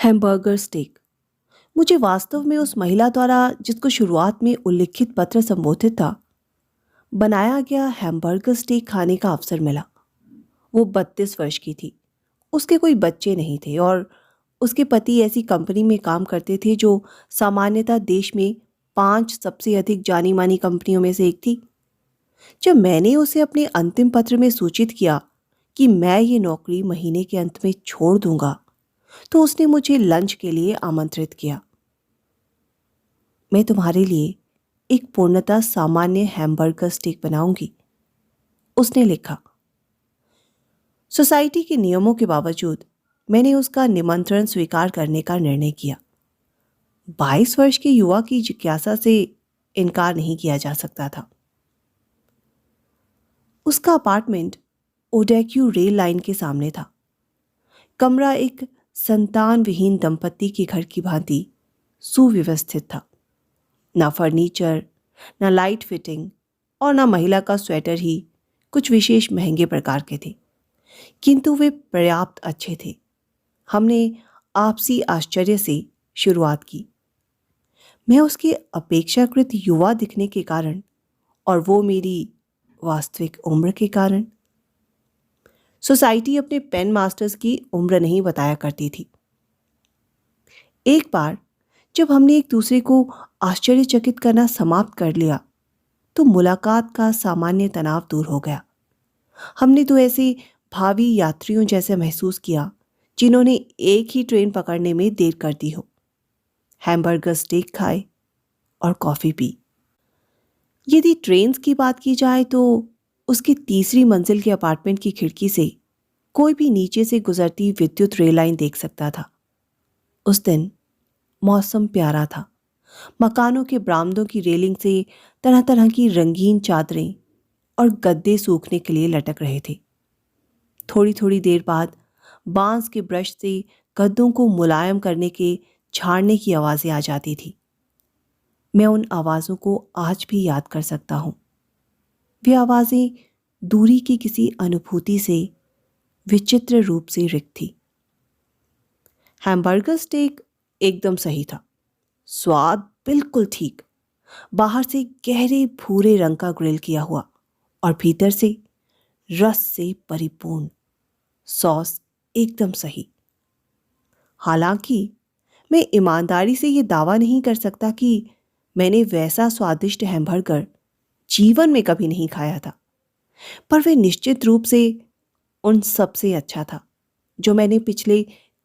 Hamburger stake. मुझे वास्तव में उस महिला द्वारा जिसको शुरुआत में उल्लिखित पत्र संबोधित था बनाया गया हैम्बर्गर स्टेक खाने का अवसर मिला। वो 32 वर्ष की थी। उसके कोई बच्चे नहीं थे और उसके पति ऐसी कंपनी में काम करते थे जो सामान्यतः देश में 5 सबसे अधिक जानी मानी कंपनियों में से एक थी। जब मैंने उसे अपने अंतिम पत्र में सूचित किया कि मैं ये नौकरी महीने के अंत में छोड़ दूंगा, तो उसने मुझे लंच के लिए आमंत्रित किया। मैं तुम्हारे लिए एक पूर्णतः सामान्य हैम्बर्गर स्टेक बनाऊंगी, उसने लिखा। सोसाइटी के नियमों के बावजूद मैंने उसका निमंत्रण स्वीकार करने का निर्णय किया। 22 वर्ष के युवा की जिज्ञासा से इनकार नहीं किया जा सकता था। उसका अपार्टमेंट ओडेक्यू रेल लाइन के सामने था। कमरा एक संतान विहीन दंपत्ति के घर की भांति सुव्यवस्थित था। ना फर्नीचर, ना लाइट फिटिंग और ना महिला का स्वेटर ही कुछ विशेष महंगे प्रकार के थे, किंतु वे पर्याप्त अच्छे थे। हमने आपसी आश्चर्य से शुरुआत की। मैं उसके अपेक्षाकृत युवा दिखने के कारण और वो मेरी वास्तविक उम्र के कारण। सोसाइटी अपने पेन मास्टर्स की उम्र नहीं बताया करती थी। एक बार जब हमने एक दूसरे को आश्चर्यचकित करना समाप्त कर लिया तो मुलाकात का सामान्य तनाव दूर हो गया। हमने तो ऐसे भावी यात्रियों जैसे महसूस किया जिन्होंने एक ही ट्रेन पकड़ने में देर कर दी हो। हैम्बर्गर स्टेक खाए और कॉफ़ी पी। यदि ट्रेन की बात की जाए तो उसकी तीसरी मंजिल के अपार्टमेंट की खिड़की से कोई भी नीचे से गुजरती विद्युत रेल लाइन देख सकता था। उस दिन मौसम प्यारा था। मकानों के बरामदों की रेलिंग से तरह तरह की रंगीन चादरें और गद्दे सूखने के लिए लटक रहे थे। थोड़ी थोड़ी देर बाद बांस के ब्रश से गद्दों को मुलायम करने के झाड़ने की आवाज़ें आ जाती थी। मैं उन आवाज़ों को आज भी याद कर सकता हूँ। वे आवाज़ें दूरी की किसी अनुभूति से विचित्र रूप से रिक्त थी। हैम्बर्गर स्टेक एकदम सही था। स्वाद बिल्कुल ठीक। बाहर से गहरे भूरे रंग का ग्रिल किया हुआ और भीतर से रस से परिपूर्ण। सॉस एकदम सही। हालांकि मैं ईमानदारी से ये दावा नहीं कर सकता कि मैंने वैसा स्वादिष्ट हैम्बर्गर जीवन में कभी नहीं खाया था, पर वह निश्चित रूप से उन सबसे अच्छा था जो मैंने पिछले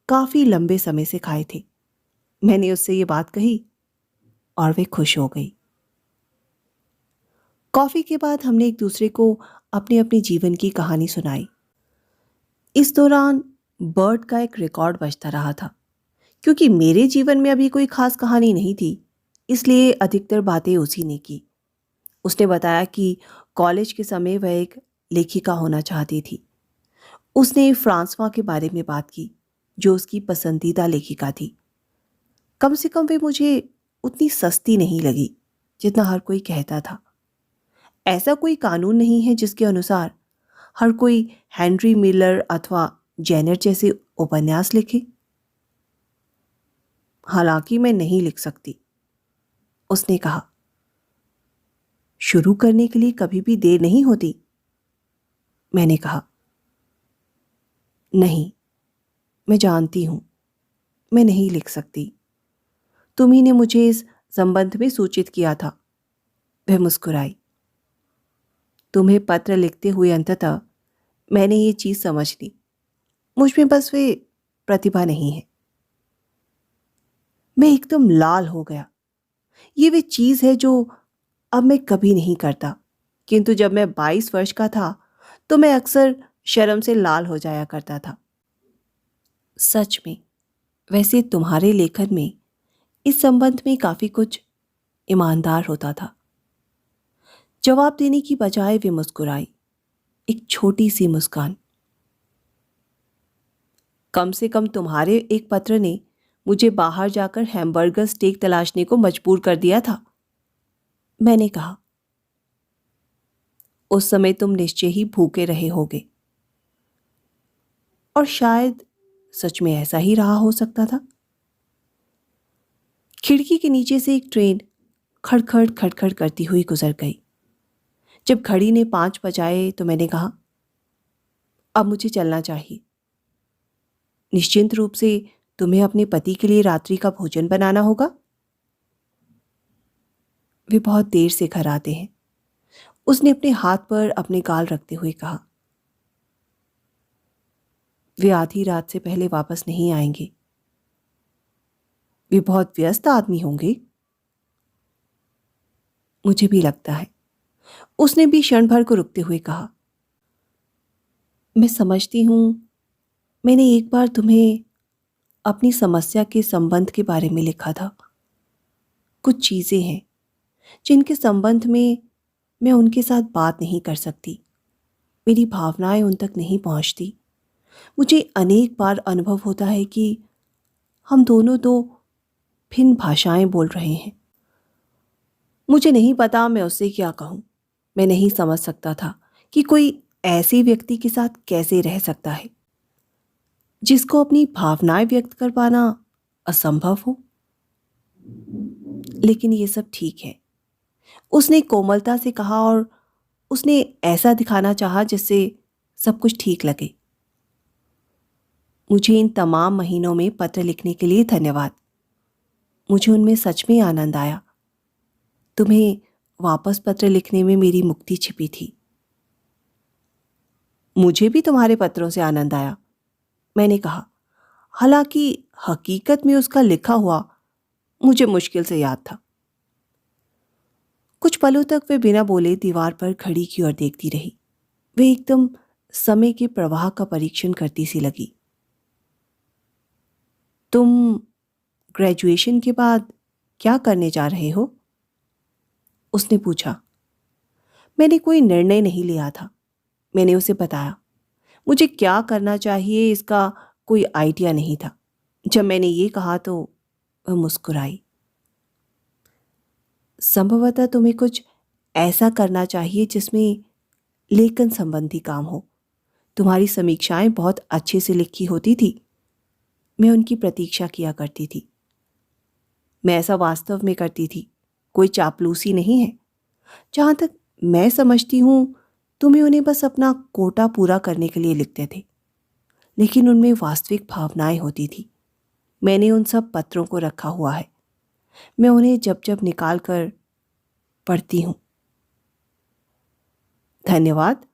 काफी लंबे समय से खाए थे। मैंने उससे ये बात कही और वे खुश हो गई। कॉफी के बाद हमने एक दूसरे को अपने अपने जीवन की कहानी सुनाई। इस दौरान बर्ट का एक रिकॉर्ड बजता रहा था। क्योंकि मेरे जीवन में अभी कोई खास कहानी नहीं थी, इसलिए अधिकतर बातें उसी ने की। उसने बताया कि कॉलेज के समय वह एक लेखिका होना चाहती थी। उसने फ्रांसवा के बारे में बात की जो उसकी पसंदीदा लेखिका थी। कम से कम वे मुझे उतनी सस्ती नहीं लगी जितना हर कोई कहता था। ऐसा कोई कानून नहीं है जिसके अनुसार हर कोई हेनरी मिलर अथवा जेनर जैसे उपन्यास लिखे। हालांकि मैं नहीं लिख सकती, उसने कहा। शुरू करने के लिए कभी भी देर नहीं होती, मैंने कहा। नहीं, मैं जानती हूं, मैं नहीं लिख सकती। तुम्ही ने मुझे इस संबंध में सूचित किया था। वह मुस्कुराई। तुम्हें पत्र लिखते हुए अंततः मैंने ये चीज समझ ली। मुझ में बस वे प्रतिभा नहीं है। मैं एकदम लाल हो गया। ये वे चीज है जो अब मैं कभी नहीं करता, किंतु जब मैं 22 वर्ष का था तो मैं अक्सर शर्म से लाल हो जाया करता था। सच में, वैसे तुम्हारे लेखन में इस संबंध में काफी कुछ ईमानदार होता था। जवाब देने की बजाय वे मुस्कुराई, एक छोटी सी मुस्कान। कम से कम तुम्हारे एक पत्र ने मुझे बाहर जाकर हैम्बर्गर स्टेक तलाशने को मजबूर कर दिया था, मैंने कहा। उस समय तुम निश्चय ही भूखे रहे होगे और शायद सच में ऐसा ही रहा हो सकता था। खिड़की के नीचे से एक ट्रेन खड़खड़ खड़खड़ करती हुई गुजर गई। जब घड़ी ने 5 बजाए तो मैंने कहा, अब मुझे चलना चाहिए। निश्चिंत रूप से तुम्हें अपने पति के लिए रात्रि का भोजन बनाना होगा। वे बहुत देर से घर आते हैं, उसने अपने हाथ पर अपने गाल रखते हुए कहा। वे आधी रात से पहले वापस नहीं आएंगे। वे बहुत व्यस्त आदमी होंगे। मुझे भी लगता है, उसने भी क्षण भर को रुकते हुए कहा। मैं समझती हूं, मैंने एक बार तुम्हें अपनी समस्या के संबंध के बारे में लिखा था। कुछ चीजें हैं जिनके संबंध में मैं उनके साथ बात नहीं कर सकती। मेरी भावनाएं उन तक नहीं पहुंचती। मुझे अनेक बार अनुभव होता है कि हम दोनों दो भिन्न भाषाएं बोल रहे हैं। मुझे नहीं पता मैं उससे क्या कहूं। मैं नहीं समझ सकता था कि कोई ऐसे व्यक्ति के साथ कैसे रह सकता है जिसको अपनी भावनाएं व्यक्त कर पाना असंभव हो। लेकिन ये सब ठीक है, उसने कोमलता से कहा, और उसने ऐसा दिखाना चाहा जिससे सब कुछ ठीक लगे। मुझे इन तमाम महीनों में पत्र लिखने के लिए धन्यवाद। मुझे उनमें सच में आनंद आया। तुम्हें वापस पत्र लिखने में मेरी मुक्ति छिपी थी। मुझे भी तुम्हारे पत्रों से आनंद आया, मैंने कहा। हालांकि हकीकत में उसका लिखा हुआ मुझे मुश्किल से याद था। कुछ पलों तक वे बिना बोले दीवार पर घड़ी की ओर देखती रही। वे एकदम समय के प्रवाह का परीक्षण करती सी लगी। तुम ग्रेजुएशन के बाद क्या करने जा रहे हो? उसने पूछा। मैंने कोई निर्णय नहीं लिया था। मैंने उसे बताया मुझे क्या करना चाहिए इसका कोई आइडिया नहीं था। जब मैंने ये कहा तो वह मुस्कुराई। संभवतः तुम्हें कुछ ऐसा करना चाहिए जिसमें लेखन संबंधी काम हो। तुम्हारी समीक्षाएं बहुत अच्छे से लिखी होती थी। मैं उनकी प्रतीक्षा किया करती थी। मैं ऐसा वास्तव में करती थी, कोई चापलूसी नहीं है। जहां तक मैं समझती हूं, तुम्हें उन्हें बस अपना कोटा पूरा करने के लिए लिखते थे, लेकिन उनमें वास्तविक भावनाएं होती थी। मैंने उन सब पत्रों को रखा हुआ है। मैं उन्हें जब जब निकाल कर पढ़ती हूं। धन्यवाद,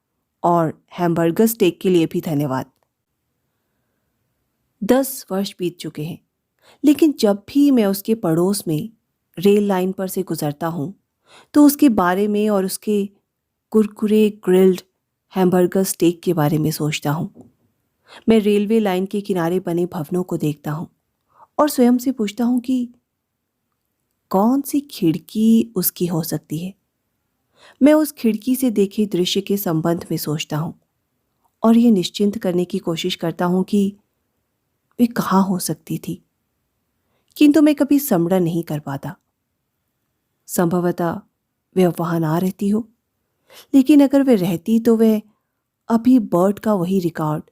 और हैमबर्गर स्टेक के लिए भी धन्यवाद। 10 वर्ष बीत चुके हैं, लेकिन जब भी मैं उसके पड़ोस में रेल लाइन पर से गुजरता हूं तो उसके बारे में और उसके कुरकुरे ग्रिल्ड हैमबर्गर स्टेक के बारे में सोचता हूं। मैं रेलवे लाइन के किनारे बने भवनों को देखता हूं और स्वयं से पूछता हूं कि कौन सी खिड़की उसकी हो सकती है। मैं उस खिड़की से देखे दृश्य के संबंध में सोचता हूं और यह निश्चिंत करने की कोशिश करता हूं कि वे कहाँ हो सकती थी, किंतु मैं कभी स्मरण नहीं कर पाता। संभवतः वे वहां ना रहती हो, लेकिन अगर वे रहती तो वे अभी बर्ड का वही रिकॉर्ड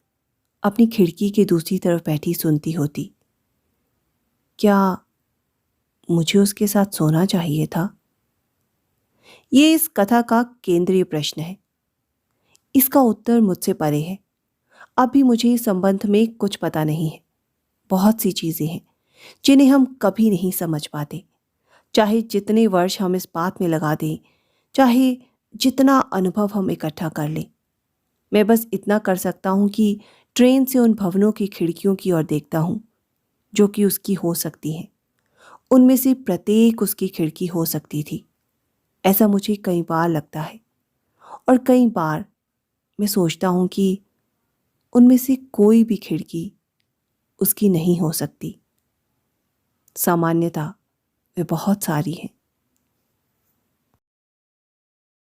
अपनी खिड़की के दूसरी तरफ बैठी सुनती होती। क्या मुझे उसके साथ सोना चाहिए था? ये इस कथा का केंद्रीय प्रश्न है। इसका उत्तर मुझसे परे है। अभी मुझे इस संबंध में कुछ पता नहीं है। बहुत सी चीजें हैं जिन्हें हम कभी नहीं समझ पाते, चाहे जितने वर्ष हम इस बात में लगा दें, चाहे जितना अनुभव हम इकट्ठा कर लें। मैं बस इतना कर सकता हूं कि ट्रेन से उन भवनों की खिड़कियों की ओर देखता हूं जो कि उसकी हो सकती हैं। उनमें से प्रत्येक उसकी खिड़की हो सकती थी, ऐसा मुझे कई बार लगता है। और कई बार मैं सोचता हूं कि उनमें से कोई भी खिड़की उसकी नहीं हो सकती। सामान्यतः वे बहुत सारी हैं।